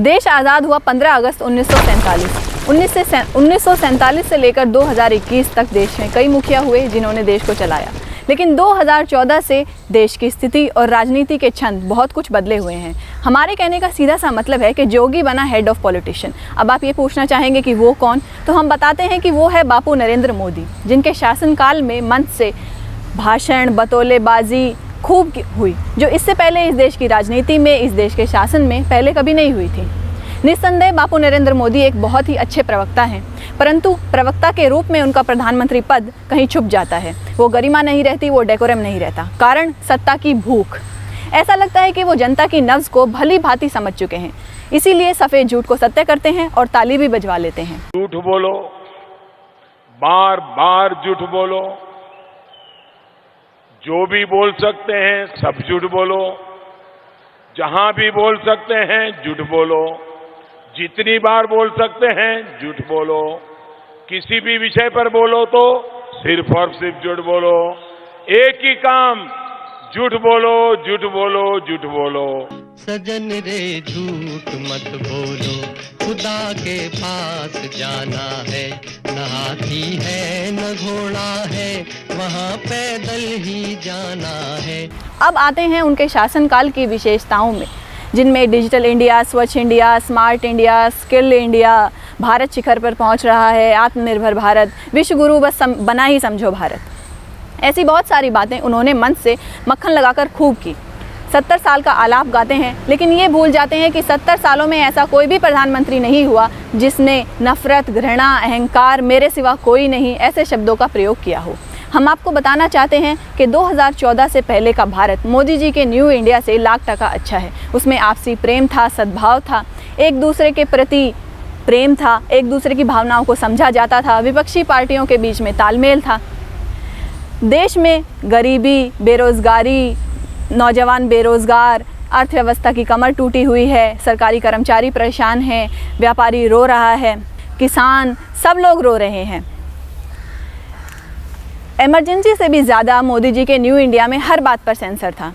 देश आज़ाद हुआ 15 अगस्त 1947। 1947 से लेकर 2021 तक देश में कई मुखिया हुए जिन्होंने देश को चलाया, लेकिन 2014 से देश की स्थिति और राजनीति के छंद बहुत कुछ बदले हुए हैं। हमारे कहने का सीधा सा मतलब है कि जोगी बना हेड ऑफ पॉलिटिशियन। अब आप ये पूछना चाहेंगे कि वो कौन, तो हम बताते हैं कि वो है बापू नरेंद्र मोदी, जिनके शासनकाल में मंच से भाषण, बतौलेबाजी खूब हुई, जो इससे पहले इस देश की राजनीति में, इस देश के शासन में पहले कभी नहीं हुई थी। निस्संदेह बापू नरेंद्र मोदी एक बहुत ही अच्छे प्रवक्ता हैं, परंतु प्रवक्ता के रूप में उनका प्रधानमंत्री पद कहीं छुप जाता है। वो गरिमा नहीं रहती, वो डेकोरम नहीं रहता। कारण सत्ता की भूख। ऐसा लगता है कि वो जनता की नब्ज़ को भली भांति समझ चुके हैं, इसीलिए सफ़ेद झूठ को सत्य करते हैं और ताली भी बजवा लेते हैं। झूठ बोलो, बार बार झूठ बोलो, जो भी बोल सकते हैं सब झूठ बोलो, जहां भी बोल सकते हैं झूठ बोलो, जितनी बार बोल सकते हैं झूठ बोलो, किसी भी विषय पर बोलो तो सिर्फ और सिर्फ झूठ बोलो। एक ही काम, झूठ बोलो, झूठ बोलो, झूठ बोलो। सजन रे झूठ मत बोलो, खुदा के पास जाना है, न हाथी है न घोड़ा है, वहाँ पैदल ही जाना है। अब आते हैं उनके शासनकाल की विशेषताओं में, जिनमें डिजिटल इंडिया, स्वच्छ India, smart India, skill India, Bharat शिखर पर पहुंच रहा है, आत्मनिर्भर भारत, विश्व गुरु बस बना ही समझो भारत। ऐसी बहुत सारी बातें उन्होंने मंच से मक्खन लगाकर खूब की। 70 साल का आलाप गाते हैं, लेकिन ये भूल जाते हैं कि 70 सालों में ऐसा कोई भी प्रधानमंत्री नहीं हुआ जिसने नफरत, घृणा, अहंकार, मेरे सिवा कोई नहीं ऐसे शब्दों का प्रयोग किया हो। हम आपको बताना चाहते हैं कि 2014 से पहले का भारत मोदी जी के न्यू इंडिया से लाख टका अच्छा है। उसमें आपसी प्रेम था, सद्भाव था, एक दूसरे के प्रति प्रेम था, एक दूसरे की भावनाओं को समझा जाता था, विपक्षी पार्टियों के बीच में तालमेल था। देश में गरीबी, बेरोज़गारी, नौजवान बेरोज़गार, अर्थव्यवस्था की कमर टूटी हुई है, सरकारी कर्मचारी परेशान हैं, व्यापारी रो रहा है, किसान, सब लोग रो रहे हैं। इमरजेंसी से भी ज़्यादा मोदी जी के न्यू इंडिया में हर बात पर सेंसर था।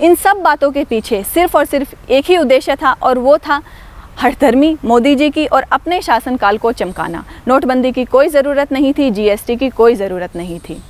इन सब बातों के पीछे सिर्फ और सिर्फ एक ही उद्देश्य था, और वो था हठधर्मी मोदी जी की और अपने शासनकाल को चमकाना। नोटबंदी की कोई ज़रूरत नहीं थी, जीएसटी की कोई ज़रूरत नहीं थी।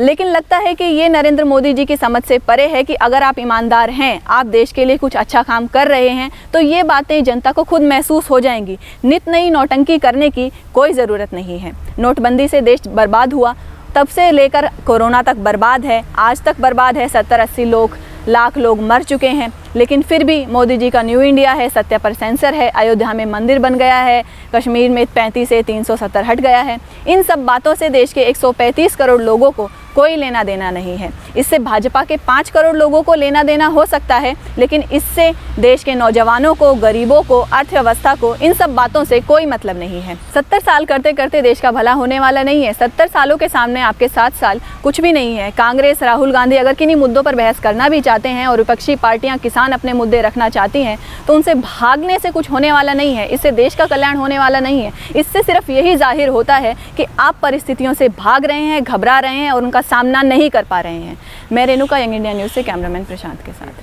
लेकिन लगता है कि ये नरेंद्र मोदी जी की समझ से परे है कि अगर आप ईमानदार हैं, आप देश के लिए कुछ अच्छा काम कर रहे हैं, तो ये बातें जनता को खुद महसूस हो जाएंगी। नित नई नौटंकी करने की कोई ज़रूरत नहीं है। नोटबंदी से देश बर्बाद हुआ, तब से लेकर कोरोना तक बर्बाद है, आज तक बर्बाद है। 70-80 लाख लोग मर चुके हैं, लेकिन फिर भी मोदी जी का न्यू इंडिया है, सत्य पर सेंसर है, अयोध्या में मंदिर बन गया है, कश्मीर में 35 से 370 हट गया है। इन सब बातों से देश के 135 करोड़ लोगों को कोई लेना देना नहीं है। इससे भाजपा के 5 करोड़ लोगों को लेना देना हो सकता है, लेकिन इससे देश के नौजवानों को, गरीबों को, अर्थव्यवस्था को, इन सब बातों से कोई मतलब नहीं है। 70 साल करते करते देश का भला होने वाला नहीं है। 70 सालों के सामने आपके 7 साल कुछ भी नहीं है। कांग्रेस, राहुल गांधी अगर किन्हीं मुद्दों पर बहस करना भी चाहते हैं और विपक्षी पार्टियां, किसान अपने मुद्दे रखना चाहती हैं, तो उनसे भागने से कुछ होने वाला नहीं है। इससे देश का कल्याण होने वाला नहीं है। इससे सिर्फ यही जाहिर होता है कि आप परिस्थितियों से भाग रहे हैं, घबरा रहे हैं और उनका सामना नहीं कर पा रहे हैं। मैं रेणुका, यंग इंडिया न्यूज़ से कैमरामैन प्रशांत के साथ।